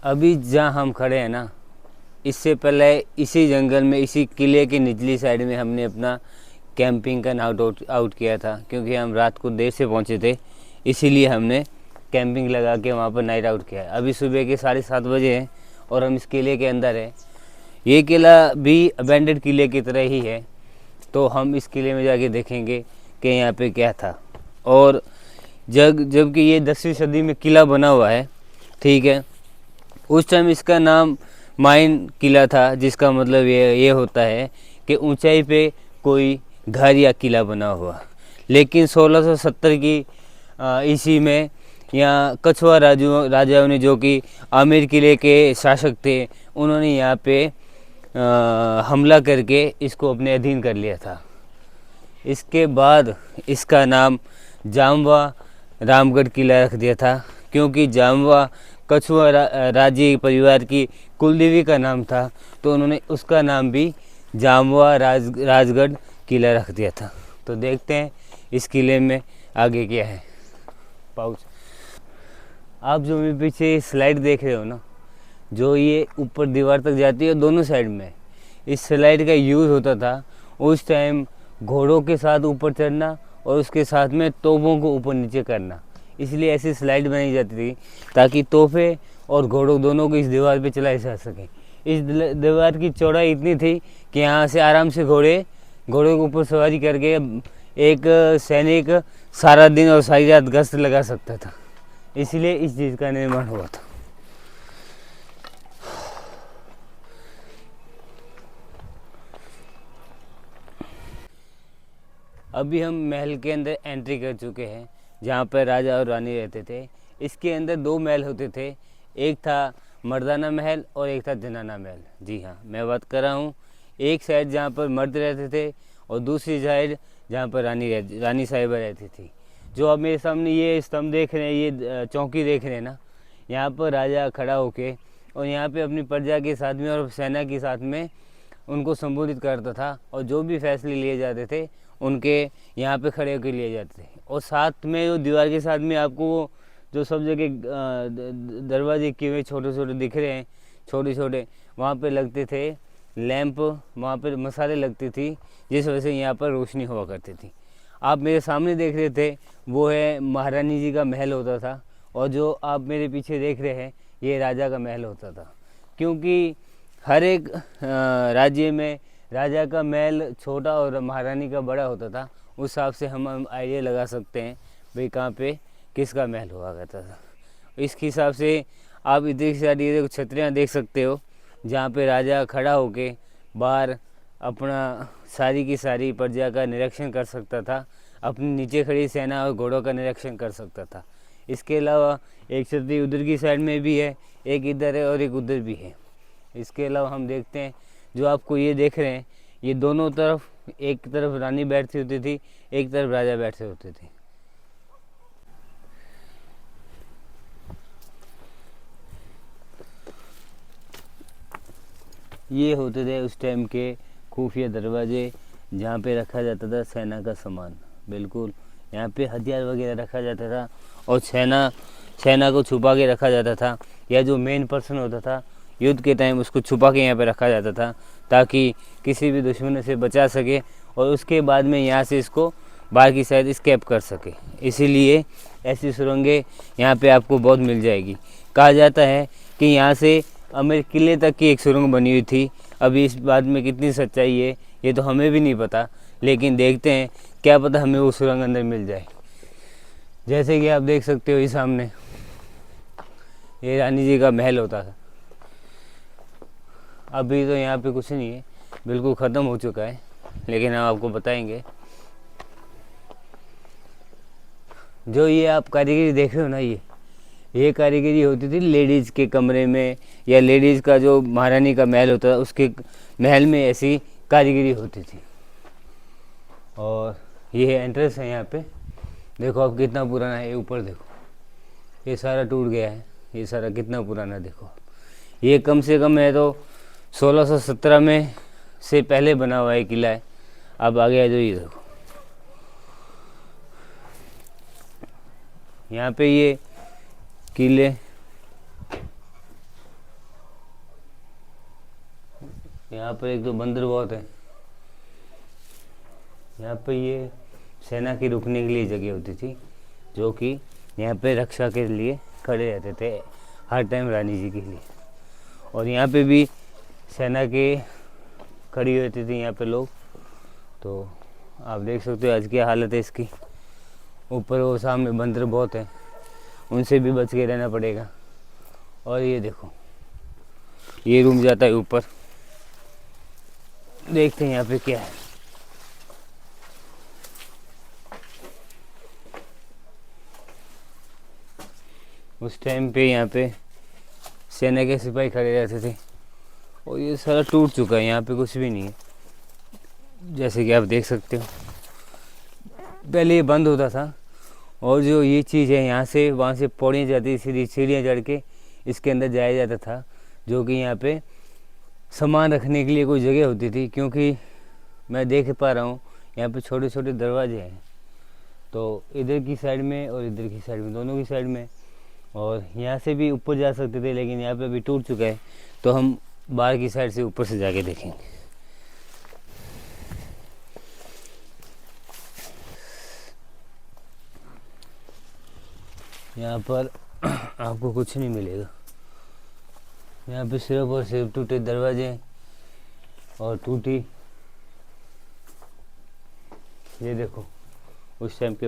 अभी जहाँ हम खड़े हैं ना, इससे पहले इसी जंगल में, इसी किले की निचली साइड में हमने अपना कैंपिंग का नाइट आउट किया था, क्योंकि हम रात को देर से पहुँचे थे, इसीलिए हमने कैंपिंग लगा के वहाँ पर नाइट आउट किया है। अभी सुबह के 7:30 बजे हैं और हम इस किले के अंदर हैं। ये किला भी अबेंडेड किले की तरह ही है, तो हम इस किले में जाके देखेंगे कि यहाँ पे क्या था। और जबकि ये 10वीं सदी में किला बना हुआ है, ठीक है, उस टाइम इसका नाम माइन किला था, जिसका मतलब ये होता है कि ऊंचाई पे कोई घर या किला बना हुआ। लेकिन 1670 की ईस्वी में यहाँ कछुआ राजाओं ने, जो कि आमेर किले के शासक थे, उन्होंने यहाँ पे हमला करके इसको अपने अधीन कर लिया था। इसके बाद इसका नाम जामवा रामगढ़ किला रख दिया था, क्योंकि जामवा कछुआ राजे परिवार की कुलदेवी का नाम था, तो उन्होंने उसका नाम भी जामवा राजगढ़ किला रख दिया था। तो देखते हैं इस किले में आगे क्या है। पाउच, आप जो मेरे पीछे स्लाइड देख रहे हो ना, जो ये ऊपर दीवार तक जाती है दोनों साइड में, इस स्लाइड का यूज़ होता था उस टाइम घोड़ों के साथ ऊपर चढ़ना और उसके साथ में तोपों को ऊपर नीचे करना। इसलिए ऐसी स्लाइड बनाई जाती थी ताकि तोहफे और घोड़ों दोनों को इस दीवार पे चलाए जा सकें। इस दीवार की चौड़ाई इतनी थी कि यहाँ से आराम से घोड़े के ऊपर सवारी करके एक सैनिक सारा दिन और सारी रात गश्त लगा सकता था। इसलिए इस चीज़ का निर्माण हुआ था। अभी हम महल के अंदर एंट्री कर चुके हैं, जहाँ पर राजा और रानी रहते थे। इसके अंदर 2 महल होते थे, एक था मर्दाना महल और एक था जनाना महल। जी हाँ, मैं बात कर रहा हूँ एक साइड जहाँ पर मर्द रहते थे और दूसरी साइड जहाँ पर रानी साहिबा रहती थी। जो अब मेरे सामने ये स्तंभ देख रहे हैं, ये चौकी देख रहे हैं ना, यहाँ पर राजा खड़ा होके और यहाँ पे अपनी प्रजा के साथ में और सेना के साथ में उनको संबोधित करता था, और जो भी फैसले लिए जाते थे उनके यहाँ पे खड़े होकर लिए जाते थे। और साथ में जो दीवार के साथ में आपको वो जो सब जगह दरवाजे किए हुए छोटे छोटे दिख रहे हैं, छोटे छोटे, वहाँ पे लगते थे लैंप, वहाँ पे मसाले लगती थी, जिस वजह से यहाँ पर रोशनी हुआ करती थी। आप मेरे सामने देख रहे थे वो है महारानी जी का महल होता था, और जो आप मेरे पीछे देख रहे हैं ये राजा का महल होता था। क्योंकि हर एक राज्य में राजा का महल छोटा और महारानी का बड़ा होता था, उस हिसाब से हम आइडिया लगा सकते हैं भाई कहाँ पे किसका महल हुआ करता था। इस हिसाब से आप इधर सारी छतरियाँ देख सकते हो, जहाँ पे राजा खड़ा होके बाहर अपना सारी की सारी प्रजा का निरीक्षण कर सकता था, अपनी नीचे खड़ी सेना और घोड़ों का निरीक्षण कर सकता था। इसके अलावा एक छतरी उधर की साइड में भी है, एक इधर है और एक उधर भी है। इसके अलावा हम देखते हैं जो आपको ये देख रहे हैं, ये दोनों तरफ, एक तरफ रानी बैठती होती थी, एक तरफ राजा बैठते होते थे। ये होते थे उस टाइम के खुफिया दरवाजे, जहाँ पे रखा जाता था सेना का सामान। बिल्कुल यहाँ पे हथियार वगैरह रखा जाता था, और सेना को छुपा के रखा जाता था, या जो मेन पर्सन होता था युद्ध के टाइम उसको छुपा के यहाँ पे रखा जाता था, ताकि किसी भी दुश्मन से बचा सके और उसके बाद में यहाँ से इसको बाहर की साइड स्केप कर सके। इसीलिए ऐसी सुरंगें यहाँ पे आपको बहुत मिल जाएगी। कहा जाता है कि यहाँ से आमेर किले तक की एक सुरंग बनी हुई थी। अभी इस बात में कितनी सच्चाई है ये तो हमें भी नहीं पता, लेकिन देखते हैं, क्या पता हमें वो सुरंग अंदर मिल जाए। जैसे कि आप देख सकते हो ये सामने, ये रानी जी का महल होता था। अभी तो यहाँ पे कुछ नहीं है, बिल्कुल ख़त्म हो चुका है, लेकिन हम आपको बताएंगे। जो ये आप कारीगरी देख रहे हो ना, ये कारीगरी होती थी लेडीज़ के कमरे में, या लेडीज़ का जो महारानी का महल होता था उसके महल में ऐसी कारीगरी होती थी। और ये एंट्रेंस है यहाँ पे, देखो अब कितना पुराना है। ऊपर देखो ये सारा टूट गया है, ये सारा कितना पुराना है देखो। ये कम से कम है तो 1617 में से पहले बना हुआ है किला है। अब आगे आ जाओ, ये देखो यहाँ पे ये किले यहाँ पर एक तो बंदर बहुत है। यहाँ पे ये सेना की रुकने के लिए जगह होती थी, जो कि यहाँ पे रक्षा के लिए खड़े रहते थे हर टाइम रानी जी के लिए। और यहाँ पे भी सेना के खड़ी होती थी यहाँ पे लोग। तो आप देख सकते हो आज क्या हालत है इसकी। ऊपर वो सामने बंदर बहुत है, उनसे भी बच के रहना पड़ेगा। और ये देखो, ये रूम जाता है ऊपर, देखते हैं यहाँ पे क्या है। उस टाइम पे यहाँ पे सेना के सिपाही खड़े रहते थे। और ये सारा टूट चुका है, यहाँ पे कुछ भी नहीं है, जैसे कि आप देख सकते हो। पहले ये बंद होता था, और जो ये चीज़ है यहाँ से वहाँ से पौड़ियाँ जाती, सीधी सीढ़ियाँ चढ़ के इसके अंदर जाया जाता था, जो कि यहाँ पे सामान रखने के लिए कोई जगह होती थी। क्योंकि मैं देख पा रहा हूँ यहाँ पे छोटे छोटे दरवाजे हैं, तो इधर की साइड में और इधर की साइड में, दोनों की साइड में। और यहाँ से भी ऊपर जा सकते थे, लेकिन यहाँ पे अभी टूट चुका है, तो हम बाहर की साइड से ऊपर से जाके देखेंगे। यहाँ पर आपको कुछ नहीं मिलेगा, यहाँ पे सिर्फ और सिर्फ टूटे दरवाजे और टूटी, ये देखो उस टाइम के